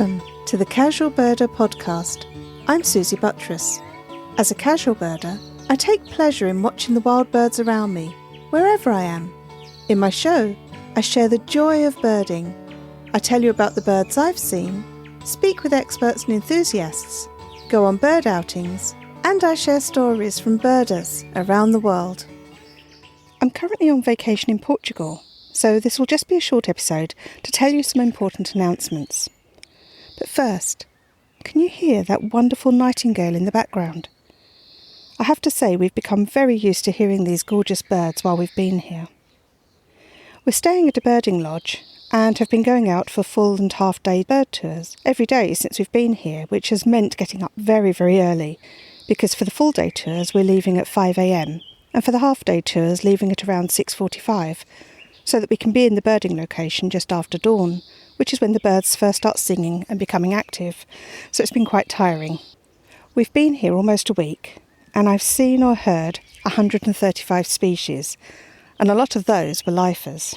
Welcome to the Casual Birder podcast. I'm Suzy Buttress. As a casual birder, I take pleasure in watching the wild birds around me, wherever I am. In my show, I share the joy of birding. I tell you about the birds I've seen, speak with experts and enthusiasts, go on bird outings, and I share stories from birders around the world. I'm currently on vacation in Portugal, so this will just be a short episode to tell you some important announcements. But first, can you hear that wonderful nightingale in the background? I have to say we've become very used to hearing these gorgeous birds while we've been here. We're staying at a birding lodge and have been going out for full and half-day bird tours every day since we've been here, which has meant getting up very, very early, because for the full-day tours we're leaving at 5 a.m, and for the half-day tours leaving at around 6:45, so that we can be in the birding location just after dawn, which is when the birds first start singing and becoming active, so it's been quite tiring. We've been here almost a week, and I've seen or heard 135 species, and a lot of those were lifers.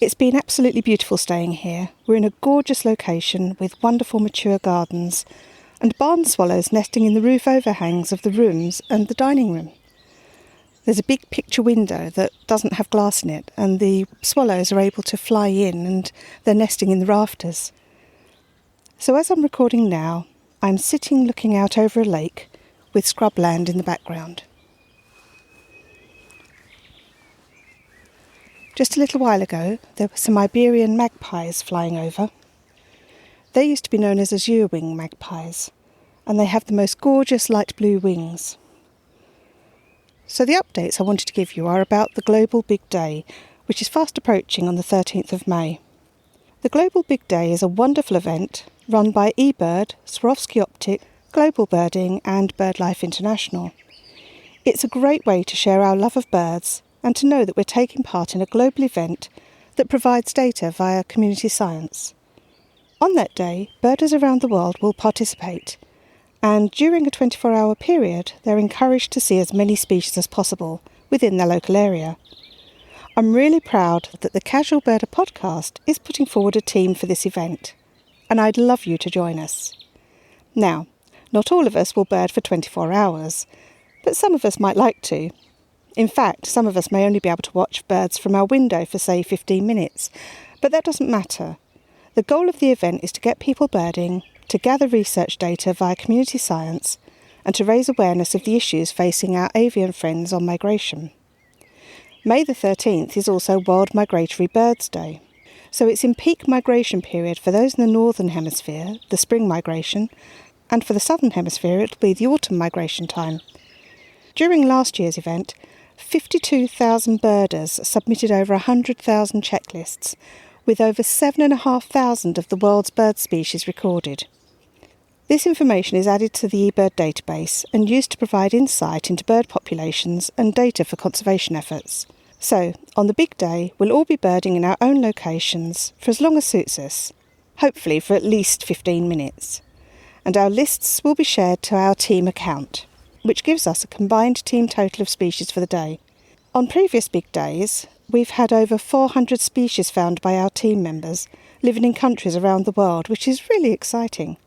It's been absolutely beautiful staying here. We're in a gorgeous location with wonderful mature gardens, and barn swallows nesting in the roof overhangs of the rooms and the dining room. There's a big picture window that doesn't have glass in it, and the swallows are able to fly in and they're nesting in the rafters. So as I'm recording now, I'm sitting looking out over a lake with scrubland in the background. Just a little while ago, there were some Iberian magpies flying over. They used to be known as azure-wing magpies, and they have the most gorgeous light blue wings. So the updates I wanted to give you are about the Global Big Day, which is fast approaching on the 13th of May. The Global Big Day is a wonderful event run by eBird, Swarovski Optic, Global Birding and BirdLife International. It's a great way to share our love of birds and to know that we're taking part in a global event that provides data via community science. On that day, birders around the world will participate, and during a 24-hour period, they're encouraged to see as many species as possible within their local area. I'm really proud that the Casual Birder podcast is putting forward a team for this event, and I'd love you to join us. Now, not all of us will bird for 24 hours, but some of us might like to. In fact, some of us may only be able to watch birds from our window for, say, 15 minutes, but that doesn't matter. The goal of the event is to get people birding, to gather research data via community science, and to raise awareness of the issues facing our avian friends on migration. May the 13th is also World Migratory Birds Day, so it's in peak migration period for those in the Northern Hemisphere, the spring migration, and for the Southern Hemisphere it'll be the autumn migration time. During last year's event, 52,000 birders submitted over 100,000 checklists, with over 7,500 of the world's bird species recorded. This information is added to the eBird database and used to provide insight into bird populations and data for conservation efforts. So, on the big day, we'll all be birding in our own locations for as long as suits us, hopefully for at least 15 minutes. And our lists will be shared to our team account, which gives us a combined team total of species for the day. On previous big days, we've had over 400 species found by our team members living in countries around the world, which is really exciting.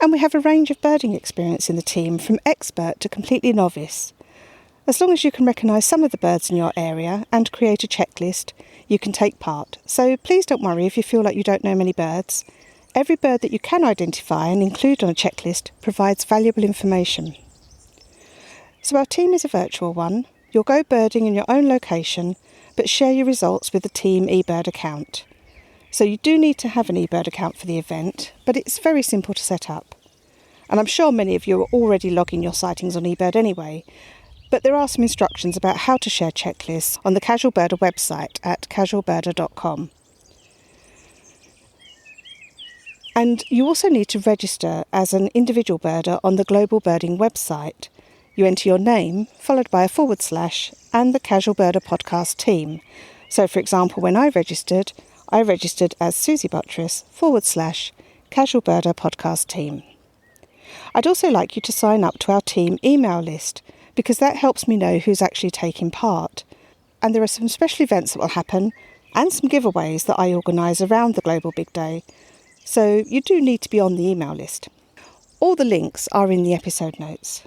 And we have a range of birding experience in the team, from expert to completely novice. As long as you can recognise some of the birds in your area and create a checklist, you can take part. So please don't worry if you feel like you don't know many birds. Every bird that you can identify and include on a checklist provides valuable information. So our team is a virtual one. You'll go birding in your own location, but share your results with the team eBird account. So you do need to have an eBird account for the event, but it's very simple to set up. And I'm sure many of you are already logging your sightings on eBird anyway, but there are some instructions about how to share checklists on the Casual Birder website at casualbirder.com. And you also need to register as an individual birder on the Global Birding website. You enter your name, followed by a / and the Casual Birder podcast team. So, for example, when I registered as Suzy Buttress / Casual Birder podcast team. I'd also like you to sign up to our team email list, because that helps me know who's actually taking part. And there are some special events that will happen, and some giveaways that I organise around the Global Big Day. so you do need to be on the email list. All the links are in the episode notes.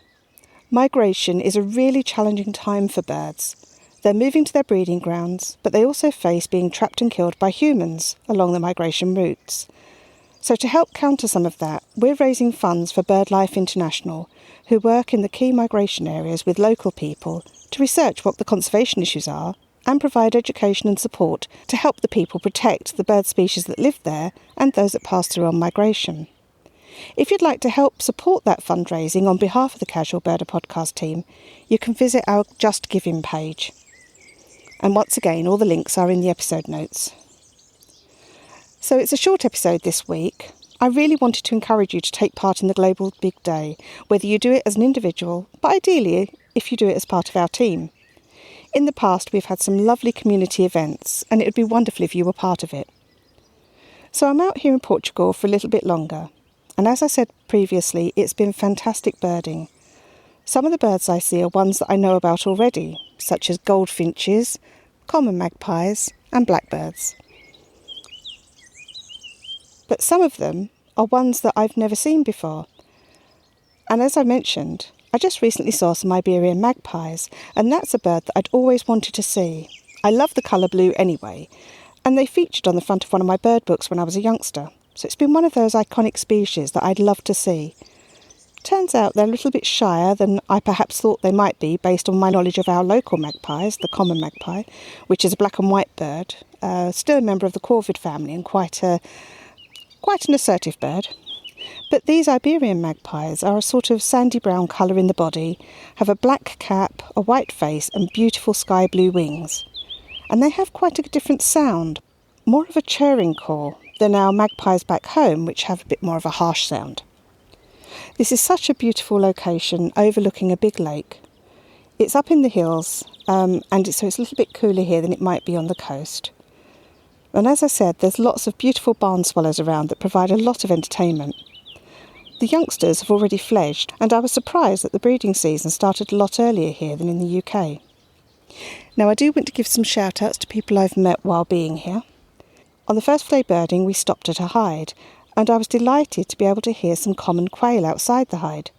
Migration is a really challenging time for birds. They're moving to their breeding grounds, but they also face being trapped and killed by humans along the migration routes. So to help counter some of that, we're raising funds for BirdLife International, who work in the key migration areas with local people to research what the conservation issues are and provide education and support to help the people protect the bird species that live there and those that pass through on migration. If you'd like to help support that fundraising on behalf of the Casual Birder podcast team, you can visit our Just Giving page. And once again, all the links are in the episode notes. So it's a short episode this week. I really wanted to encourage you to take part in the Global Big Day, whether you do it as an individual, but ideally if you do it as part of our team. In the past, we've had some lovely community events, and it would be wonderful if you were part of it. So I'm out here in Portugal for a little bit longer. And as I said previously, it's been fantastic birding. Some of the birds I see are ones that I know about already, such as goldfinches, common magpies and blackbirds. But some of them are ones that I've never seen before. And as I mentioned, I just recently saw some Iberian magpies, and that's a bird that I'd always wanted to see. I love the colour blue anyway, and they featured on the front of one of my bird books when I was a youngster. So it's been one of those iconic species that I'd love to see. Turns out they're a little bit shyer than I perhaps thought they might be based on my knowledge of our local magpies, the common magpie, which is a black and white bird, still a member of the corvid family and quite an assertive bird. But these Iberian magpies are a sort of sandy brown colour in the body, have a black cap, a white face and beautiful sky blue wings. And they have quite a different sound, more of a churring call than our magpies back home, which have a bit more of a harsh sound. This is such a beautiful location overlooking a big lake. It's up in the hills, so it's a little bit cooler here than it might be on the coast. And as I said, there's lots of beautiful barn swallows around that provide a lot of entertainment. The youngsters have already fledged, and I was surprised that the breeding season started a lot earlier here than in the UK. Now, I do want to give some shout-outs to people I've met while being here. On the first day birding, we stopped at a hide, and I was delighted to be able to hear some common quail outside the hide.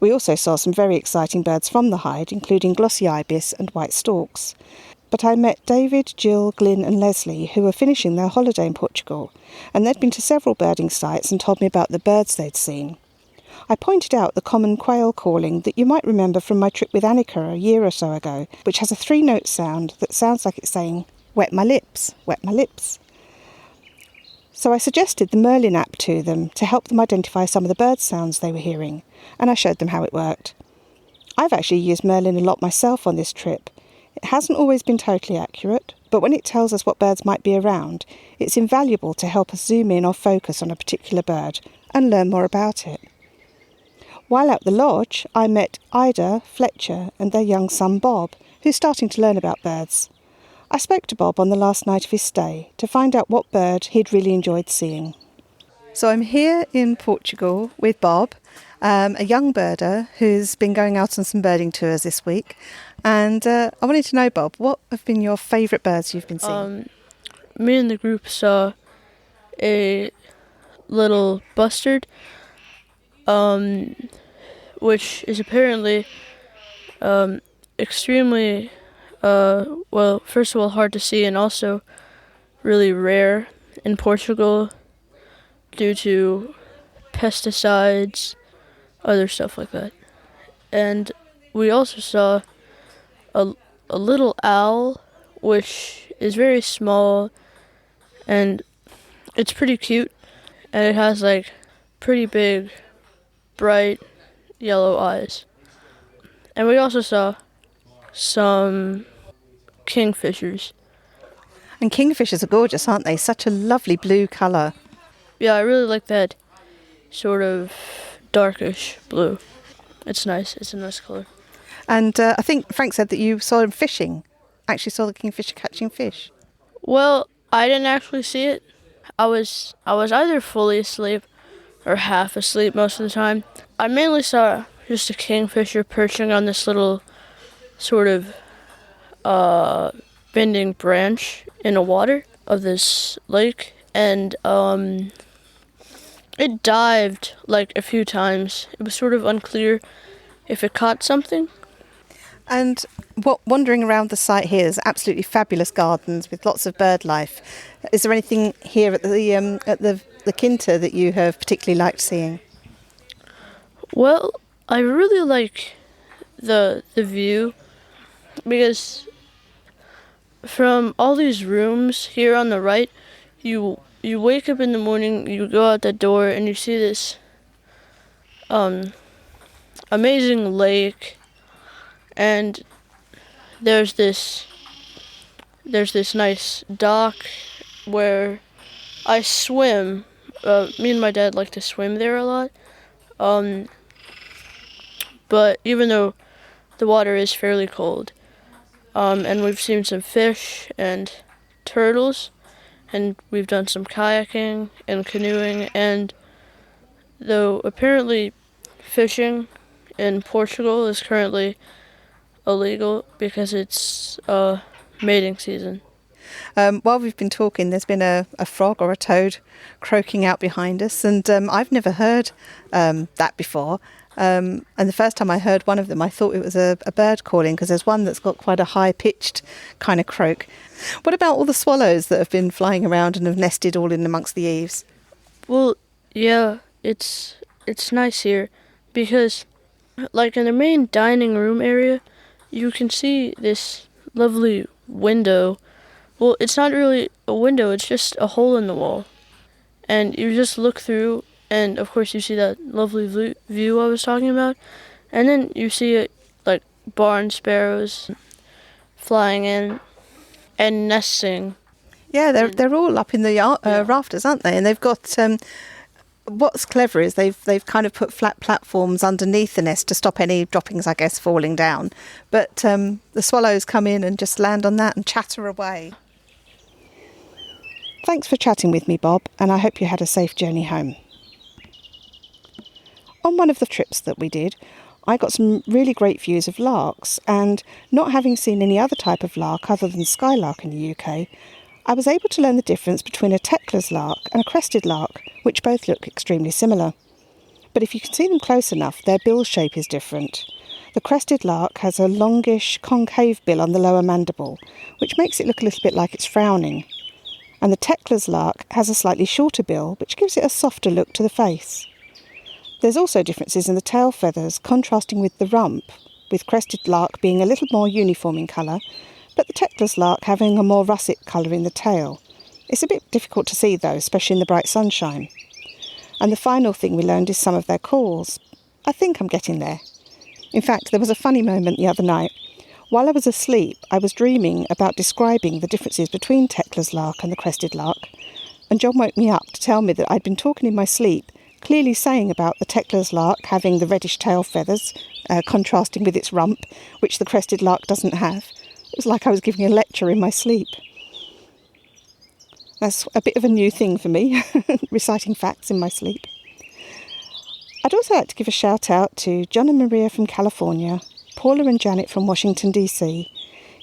We also saw some very exciting birds from the hide, including glossy ibis and white storks. But I met David, Jill, Glyn and Leslie, who were finishing their holiday in Portugal, and they'd been to several birding sites and told me about the birds they'd seen. I pointed out the common quail calling that you might remember from my trip with Annika a year or so ago, which has a 3-note sound that sounds like it's saying, "Wet my lips, wet my lips." So I suggested the Merlin app to them to help them identify some of the bird sounds they were hearing, and I showed them how it worked. I've actually used Merlin a lot myself on this trip. It hasn't always been totally accurate, but when it tells us what birds might be around, it's invaluable to help us zoom in or focus on a particular bird and learn more about it. While at the lodge, I met Ida, Fletcher and their young son Bob, who's starting to learn about birds. I spoke to Bob on the last night of his stay to find out what bird he'd really enjoyed seeing. So I'm here in Portugal with Bob, a young birder who's been going out on some birding tours this week. And I wanted to know, Bob, what have been your favourite birds you've been seeing? Me and the group saw a little bustard, which is apparently extremely, first of all, hard to see and also really rare in Portugal due to pesticides, other stuff like that. And we also saw a little owl, which is very small, and it's pretty cute, and it has like pretty big, bright yellow eyes. And we also saw some kingfishers. And kingfishers are gorgeous, aren't they? Such a lovely blue colour. Yeah, I really like that sort of darkish blue. It's nice. It's a nice colour. And I think Frank said that you saw him fishing. Actually saw the kingfisher catching fish. Well, I didn't actually see it. I was either fully asleep or half asleep most of the time. I mainly saw just a kingfisher perching on this little sort of bending branch in the water of this lake, and It dived like a few times. It was sort of unclear if it caught something. And wandering around the site here is absolutely fabulous gardens with lots of bird life. Is there anything here at the Quinta that you have particularly liked seeing? Well, I really like the view because from all these rooms here on the right, you wake up in the morning, you go out the door, and you see this amazing lake, and there's this nice dock where I swim. Me and my dad like to swim there a lot. But even though the water is fairly cold, and we've seen some fish and turtles, and we've done some kayaking and canoeing, and though apparently fishing in Portugal is currently illegal because it's mating season. While we've been talking, there's been a frog or a toad croaking out behind us, and I've never heard that before. And the first time I heard one of them, I thought it was a bird calling, because there's one that's got quite a high-pitched kind of croak. What about all the swallows that have been flying around and have nested all in amongst the eaves? Well, yeah, it's nice here because, like in the main dining room area, you can see this lovely window. Well, it's not really a window, it's just a hole in the wall. And you just look through, and of course you see that lovely view I was talking about. And then you see like barn sparrows flying in and nesting. Yeah, they're all up in the rafters, aren't they? And they've got what's clever is they've kind of put flat platforms underneath the nest to stop any droppings, I guess, falling down. But the swallows come in and just land on that and chatter away. Thanks for chatting with me, Bob, and I hope you had a safe journey home. On one of the trips that we did, I got some really great views of larks, and not having seen any other type of lark other than skylark in the UK, I was able to learn the difference between a Tecla's lark and a crested lark, which both look extremely similar. But if you can see them close enough, their bill shape is different. The crested lark has a longish, concave bill on the lower mandible, which makes it look a little bit like it's frowning. And the Tecla's lark has a slightly shorter bill, which gives it a softer look to the face. There's also differences in the tail feathers, contrasting with the rump, with crested lark being a little more uniform in colour, but the Tecla's lark having a more russet colour in the tail. It's a bit difficult to see though, especially in the bright sunshine. And the final thing we learned is some of their calls. I think I'm getting there. In fact, there was a funny moment the other night. While I was asleep, I was dreaming about describing the differences between Tecla's lark and the crested lark, and John woke me up to tell me that I'd been talking in my sleep, clearly saying about the Tecla's lark having the reddish tail feathers, contrasting with its rump, which the crested lark doesn't have. It was like I was giving a lecture in my sleep. That's a bit of a new thing for me, reciting facts in my sleep. I'd also like to give a shout out to John and Maria from California, Paula and Janet from Washington DC,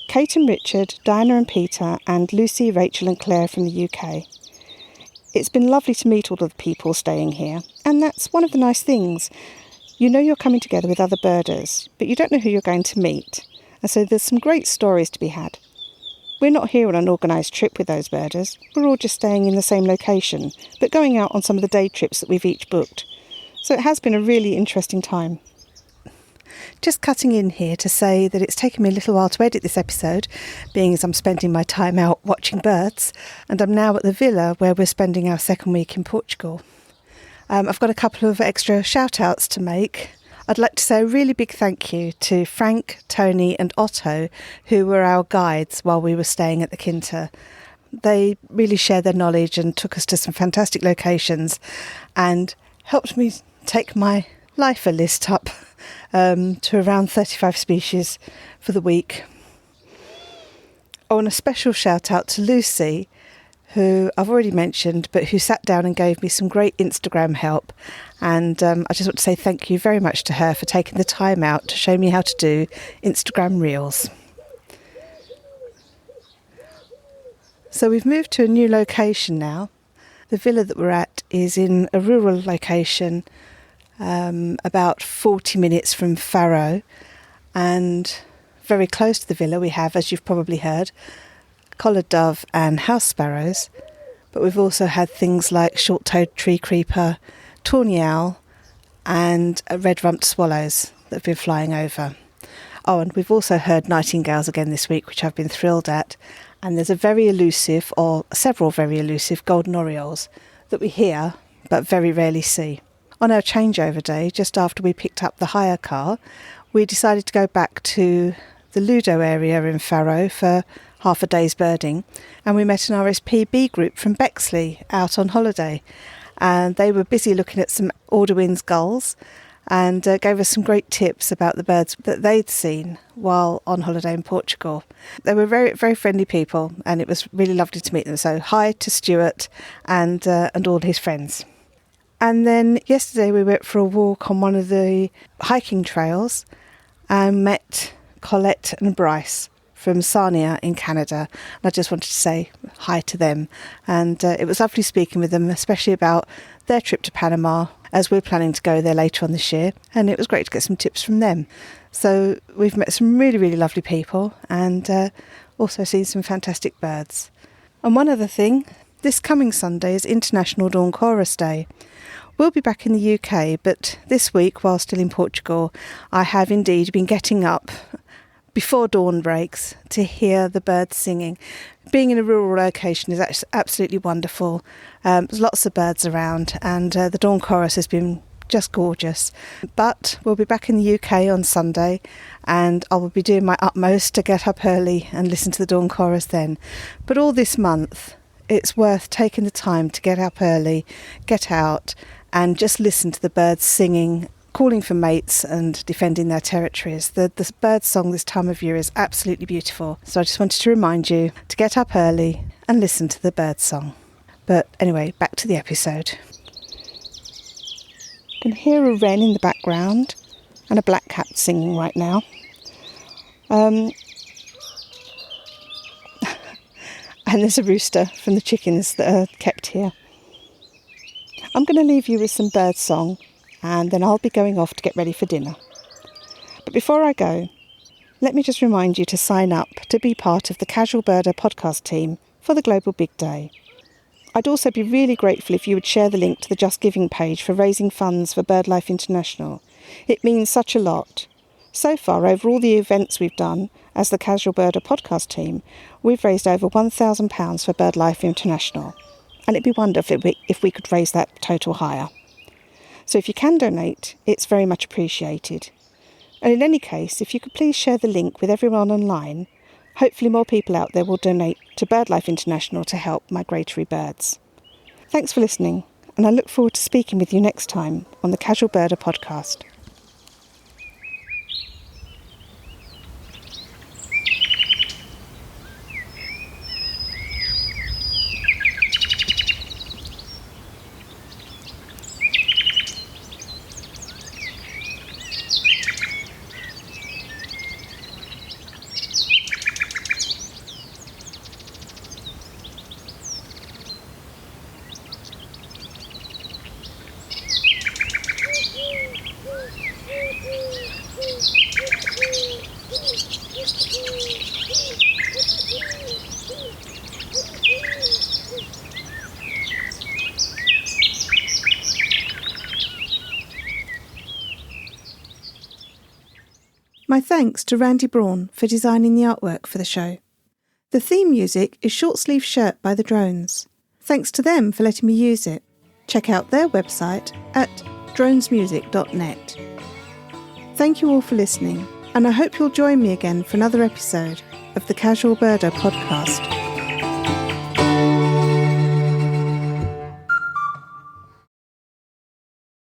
Kate and Richard, Diana and Peter, and Lucy, Rachel and Claire from the UK. It's been lovely to meet all of the people staying here, and that's one of the nice things. You know you're coming together with other birders, but you don't know who you're going to meet, and so there's some great stories to be had. We're not here on an organised trip with those birders, we're all just staying in the same location, but going out on some of the day trips that we've each booked. So it has been a really interesting time. Just cutting in here to say that it's taken me a little while to edit this episode, being as I'm spending my time out watching birds, and I'm now at the villa where we're spending our second week in Portugal. I've got a couple of extra shout-outs to make. I'd like to say a really big thank you to Frank, Tony and Otto, who were our guides while we were staying at the Quinta. They really shared their knowledge and took us to some fantastic locations and helped me take my lifer list up to around 35 species for the week. Oh, and a special shout out to Lucy, who I've already mentioned, but who sat down and gave me some great Instagram help. And I just want to say thank you very much to her for taking the time out to show me how to do Instagram Reels. So we've moved to a new location now, The villa that we're at is in a rural location, about 40 minutes from Faro, and very close to the villa we have, as you've probably heard, collared dove and house sparrows, but we've also had things like short-toed tree creeper, tawny owl and red-rumped swallows that have been flying over. Oh, and we've also heard nightingales again this week, which I've been thrilled at, and there's a very elusive, or several very elusive, golden orioles that we hear but very rarely see. On our changeover day, just after we picked up the hire car, we decided to go back to the Ludo area in Faro for half a day's birding, and we met an RSPB group from Bexley out on holiday, and they were busy looking at some Aldewin's gulls and gave us some great tips about the birds that they'd seen while on holiday in Portugal. They were very, very friendly people, and it was really lovely to meet them. So hi to Stuart and all his friends. And then yesterday we went for a walk on one of the hiking trails and met Colette and Bryce from Sarnia in Canada. And I just wanted to say hi to them. And it was lovely speaking with them, especially about their trip to Panama, as we're planning to go there later on this year. And it was great to get some tips from them. So we've met some really, really lovely people and also seen some fantastic birds. And one other thing, this coming Sunday is International Dawn Chorus Day. We'll be back in the UK, but this week, while still in Portugal, I have indeed been getting up before dawn breaks to hear the birds singing. Being in a rural location is absolutely wonderful. There's lots of birds around, and the dawn chorus has been just gorgeous. But we'll be back in the UK on Sunday, and I will be doing my utmost to get up early and listen to the dawn chorus then. But all this month, it's worth taking the time to get up early, get out, and just listen to the birds singing, calling for mates and defending their territories. The bird song this time of year is absolutely beautiful. So I just wanted to remind you to get up early and listen to the bird song. But anyway, back to the episode. You can hear a wren in the background and a blackcap singing right now. And there's a rooster from the chickens that are kept here. I'm going to leave you with some bird song, and then I'll be going off to get ready for dinner. But before I go, let me just remind you to sign up to be part of the Casual Birder podcast team for the Global Big Day. I'd also be really grateful if you would share the link to the Just Giving page for raising funds for BirdLife International. It means such a lot. So far, over all the events we've done as the Casual Birder podcast team, we've raised over £1,000 for BirdLife International. And it'd be wonderful if we could raise that total higher. So if you can donate, it's very much appreciated. And in any case, if you could please share the link with everyone online, hopefully more people out there will donate to BirdLife International to help migratory birds. Thanks for listening, and I look forward to speaking with you next time on the Casual Birder podcast. My thanks to Randy Braun for designing the artwork for the show. The theme music is Short Sleeve Shirt by The Drones. Thanks to them for letting me use it. Check out their website at dronesmusic.net. Thank you all for listening, and I hope you'll join me again for another episode of the Casual Birder podcast.